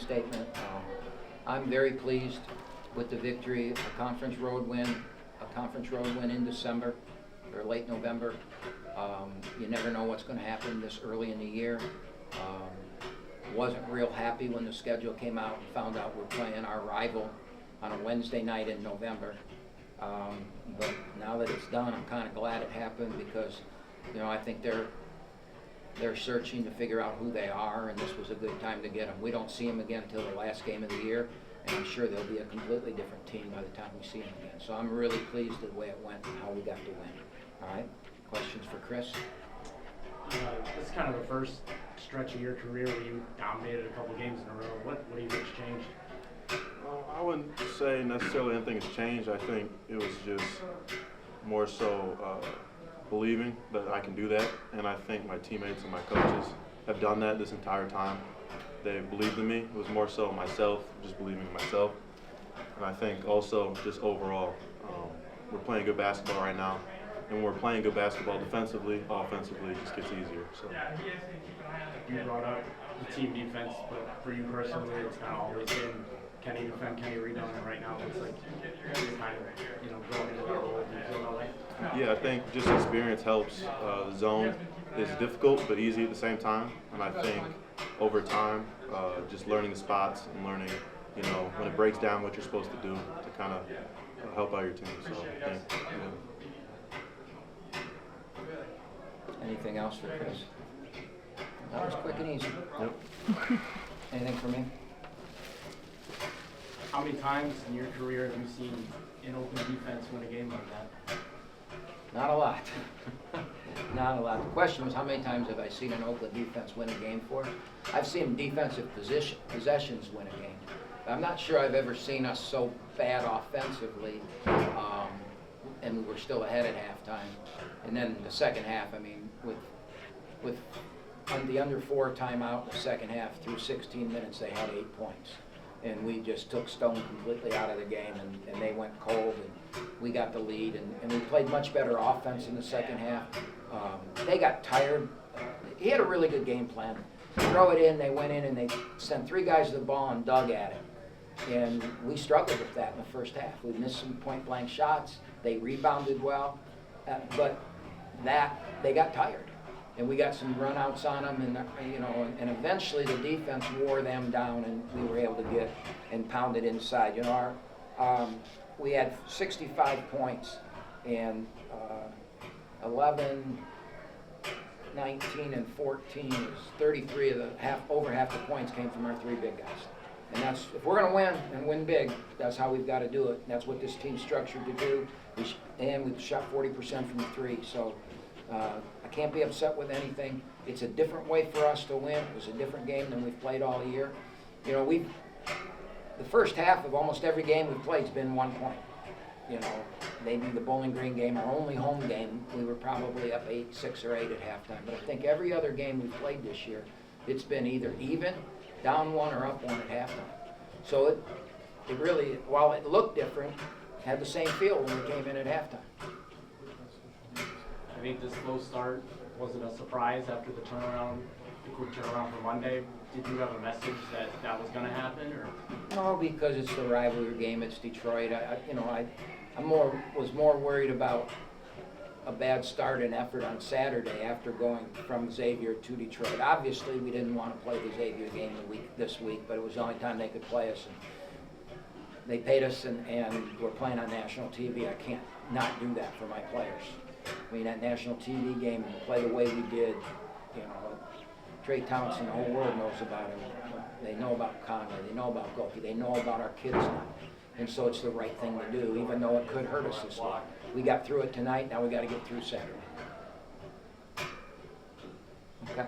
statement. I'm very pleased with the victory, a conference road win in December or late November. You never know what's going to happen this early in the year. Wasn't real happy when the schedule came out and found out we're playing our rival on a Wednesday night in November. But now that it's done, I'm kind of glad it happened because, I think they're searching to figure out who they are, and this was a good time to get them. We don't see them again until the last game of the year, and I'm sure they'll be a completely different team by the time we see them again. So I'm really pleased with the way it went and how we got to win. All right, questions for Chris? This is kind of the first stretch of your career where you dominated a couple games in a row. What do you think's changed? I wouldn't say necessarily anything has changed. I think it was just more so believing that I can do that, and I think my teammates and my coaches have done that this entire time. They believed in me. It was more so myself, just believing in myself. And I think also just overall, we're playing good basketball right now. And when we're playing good basketball defensively, offensively, it just gets easier. So. You brought up the team defense, but for you personally, it's kind of always been can he defend, can he rebound, and right now it looks like you're kind of growing into that role. Do you feel that way? Yeah, I think just experience helps. The zone is difficult but easy at the same time, and I think over time, just learning the spots and learning, when it breaks down what you're supposed to do to kind of help out your team. So, I think, Anything else for Chris? That was quick and easy. Yep. Anything for me? How many times in your career have you seen an open defense win a game like that? Not a lot. Not a lot. The question was, how many times have I seen an Oakland defense win a game for us? I've seen defensive possessions win a game. I'm not sure I've ever seen us so bad offensively, and we were still ahead at halftime. And then the second half, with the under 4 timeout in the second half, through 16 minutes, they had 8 points. And we just took Stone completely out of the game, and they went cold, and we got the lead, and we played much better offense in the second half. They got tired. He had a really good game plan. Throw it in, they went in, and they sent 3 guys to the ball and dug at it. And we struggled with that in the first half. We missed some point-blank shots. They rebounded well, but they got tired. And we got some runouts on them, and eventually the defense wore them down, and we were able to get and pound it inside. We had 65 points, and 11, 19, and 14 is 33 of over half the points came from our 3 big guys. And that's, if we're going to win and win big, that's how we've got to do it. That's what this team's structured to do. And we've shot 40% from the 3, so. I can't be upset with anything. It's a different way for us to win. It was a different game than we've played all year. The first half of almost every game we've played has been 1 point. Maybe the Bowling Green game, our only home game, we were probably up 6 or 8 at halftime. But I think every other game we've played this year, it's been either even, down 1, or up 1 at halftime. So it really, while it looked different, had the same feel when we came in at halftime. I think this slow start wasn't a surprise after the turnaround, the quick turnaround for Monday. Did you have a message that was going to happen, or? No, because it's the rivalry game. It's Detroit. I was more worried about a bad start and effort on Saturday after going from Xavier to Detroit. Obviously, we didn't want to play the Xavier game this week, but it was the only time they could play us. And they paid us, and we're playing on national TV. I can't not do that for my players. That national TV game and play the way we did, Trey Townsend, the whole world knows about him. They know about Conley, they know about Goki, they know about our kids now. And so it's the right thing to do, even though it could hurt us this week. We got through it tonight, now we got to get through Saturday. Okay.